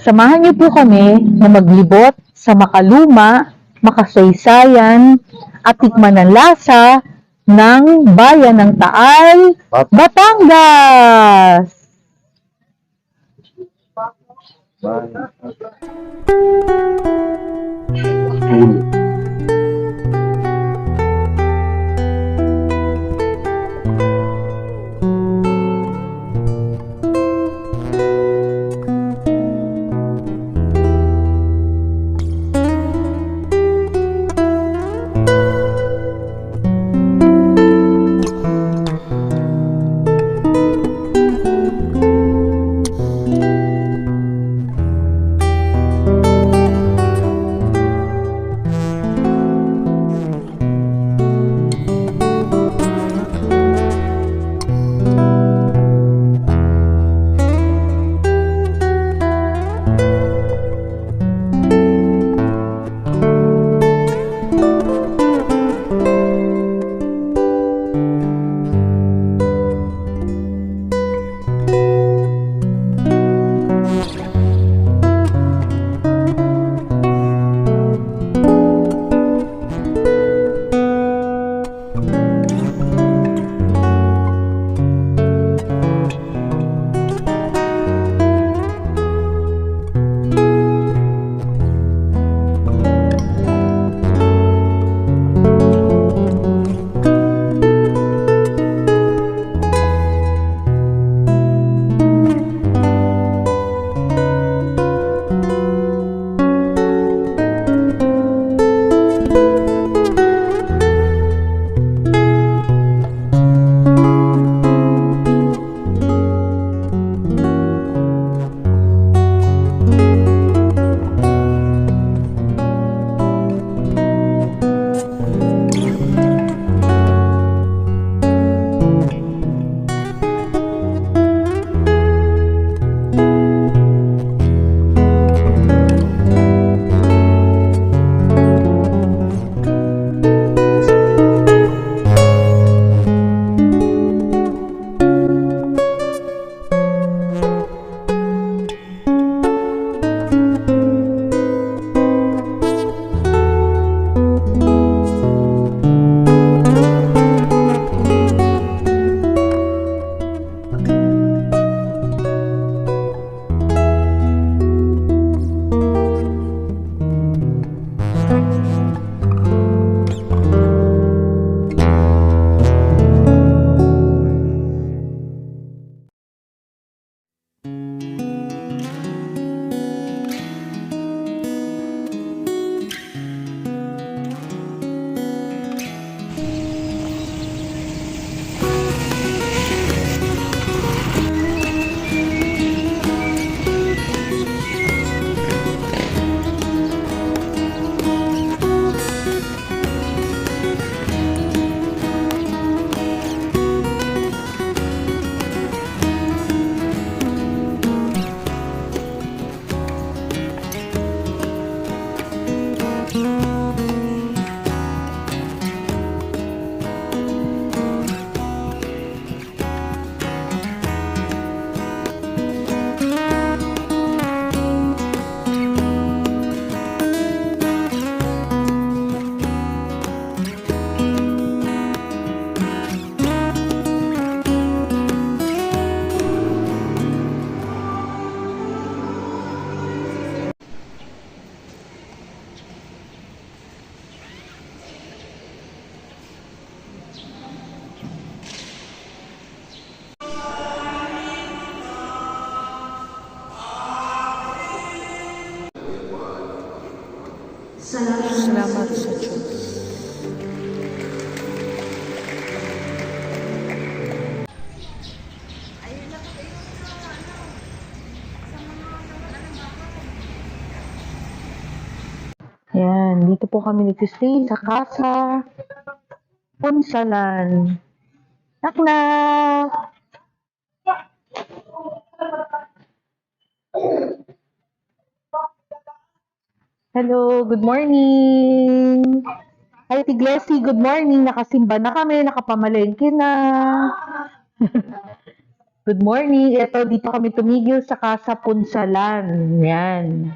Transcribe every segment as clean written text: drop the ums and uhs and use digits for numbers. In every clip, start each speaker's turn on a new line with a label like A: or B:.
A: Samahan niyo po kami na maglibot sa makaluma, makasaysayan, at tikman ang lasa ng bayan ng Taal, Batangas! Salamat sa Diyos. Ayan, dito po kami nag-stay sa Casa Punsalan. Knock-knock! Hello, good morning! Ay, Tiglesi, good morning! Nakasimba na kami, nakapamalengke na. Good morning. Ito, dito kami tumigil sa Casa Punsalan. Yan.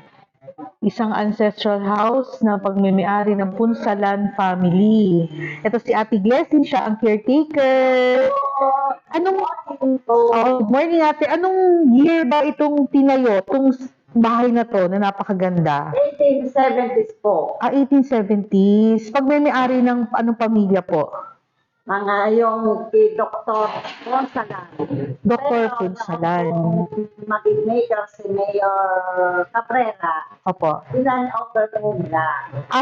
A: Isang ancestral house na pagmimiyari ng Punsalan family. Ito si Ate Glessy, siya ang caretaker. Good morning Ate. Anong year ba itong tinayo, itong bahay na to na napakaganda?
B: 1870s po.
A: 1870s. Pagmimiyari ng anong pamilya po?
B: Mga yung kay Dr. Ponsalan.
A: Dr. Punsalan.
B: Maging mayor si Mayor Cabrera.
A: Opo.
B: Ilan over po nila.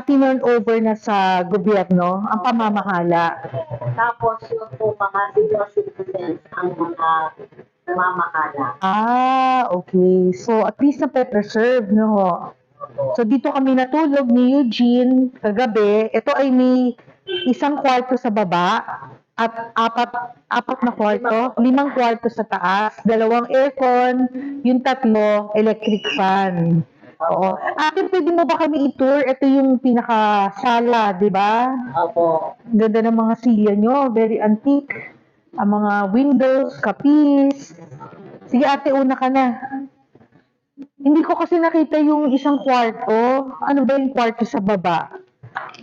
A: Tinurn over na sa gobyerno ang pamamahala.
B: Tapos yung po mga senior citizens ang mga namamahala.
A: Okay. So, at least na-preserve, no? So, dito kami natulog ni Eugene kagabi. Ito ay may isang kwarto sa baba at apat na kwarto, 5 kwarto sa taas, 2 aircon, yung 3 electric fan. Oo. Ate, pwede mo ba kami i-tour? Ito yung pinaka-sala, di ba?
B: Opo.
A: Ganda ng mga silya nyo, very antique. Ang mga windows, kapis. Sige ate, una ka na. Hindi ko kasi nakita yung isang kwarto. Ano ba yung kwarto sa baba?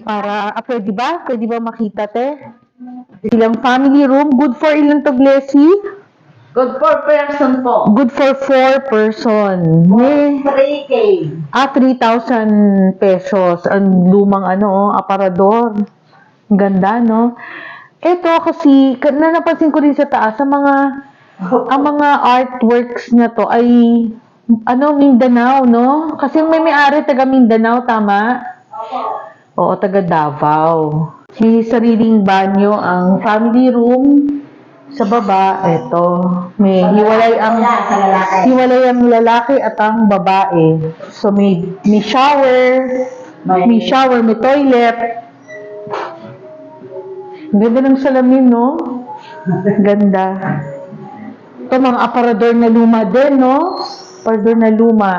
A: Para, pwede ba? Pwede ba makita, te? Ilang family room. Good for ilang to, Glessy?
B: Good for person po.
A: Good for 4 person. May
B: 3K.
A: 3,000 pesos. Ang lumang aparador. Ang ganda, no? Ito kasi, napansin ko rin sa taas, ang mga artworks na to ay, Mindanao, no? Kasi may may-ari taga Mindanao, tama? Oo, taga Davao. May sariling banyo ang family room. Sa baba, ito. May hiwalay ang lalaki at ang babae. So, may shower, may toilet. Ang ganda ng salamin, no? Ganda. Ito, mga aparador na luma din, no? Aparador na luma.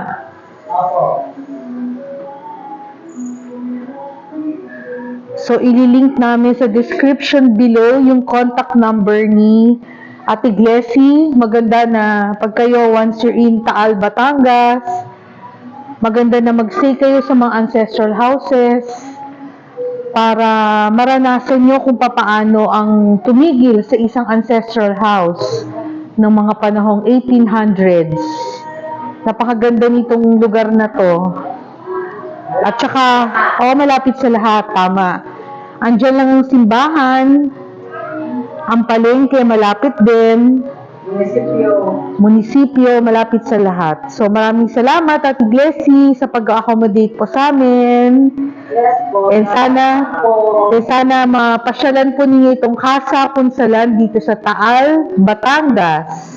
A: So, ililink namin sa description below yung contact number ni Ate Glessy. Maganda na pag kayo, once you're in Taal, Batangas, maganda na mag-stay kayo sa mga ancestral houses para maranasan nyo kung papaano ang tumigil sa isang ancestral house ng mga panahong 1800s. Napakaganda nitong lugar na to. At saka, malapit sa lahat, tama. Andiyan lang ang simbahan, ang palengke, malapit din. Munisipyo, malapit sa lahat. So, maraming salamat, Ate Glessy, sa pag-accommodate po sa amin.
B: Yes po.
A: And sana mapasyalan po ninyo itong Casa Punsalan dito sa Taal, Batangas.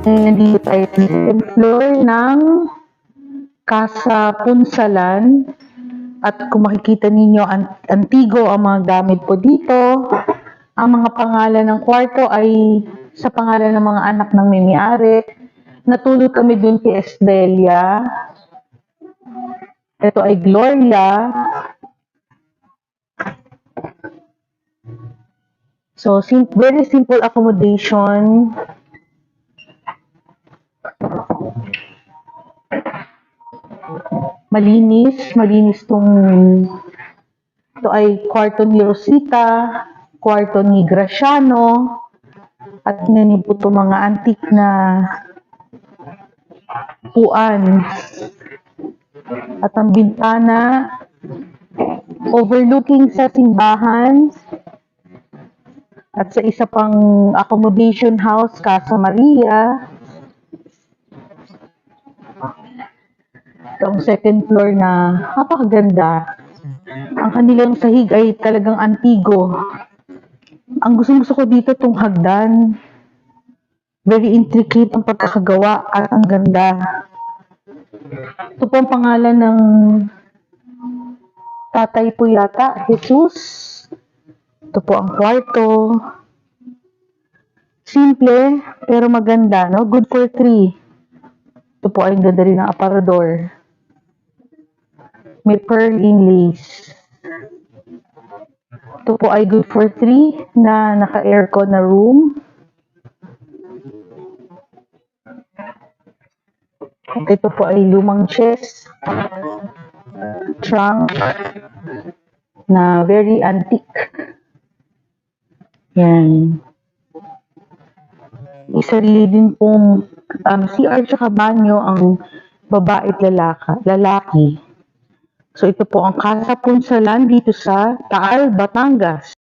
A: Nandito tayo sa second floor ng Casa Punsalan. At kung makikita ninyo, antigo ang mga gamit po dito. Ang mga pangalan ng kwarto ay sa pangalan ng mga anak ng may-ari. Natulog kami dun kay Estelia. Ito ay Gloria. So, very simple accommodation. Malinis ito ay kwarto ni Rosita, kwarto ni Graciano, at tingnan po ito mga antik na upuan. At ang bintana, overlooking sa simbahan, at sa isa pang accommodation house, Casa Maria. Ito ang ang second floor na napakaganda. Ang kanilang sahig ay talagang antigo. Ang gusto ko dito tong hagdan. Very intricate ang pagkakagawa at ang ganda. Ito po ang pangalan ng tatay po yata, Jesus. Ito po ang kwarto. Simple, pero maganda, no? Good for 3. Ito po ay ganda rin ng aparador. May pearl inlays. Ito po ay good for 3 na naka-aircon na room. Ito po ay lumang chest. Trunk na very antique. Yan. Isarili din pong CR tsaka banyo ang babae at lalaki. So ito po ang Casa Punsalan dito sa Taal, Batangas.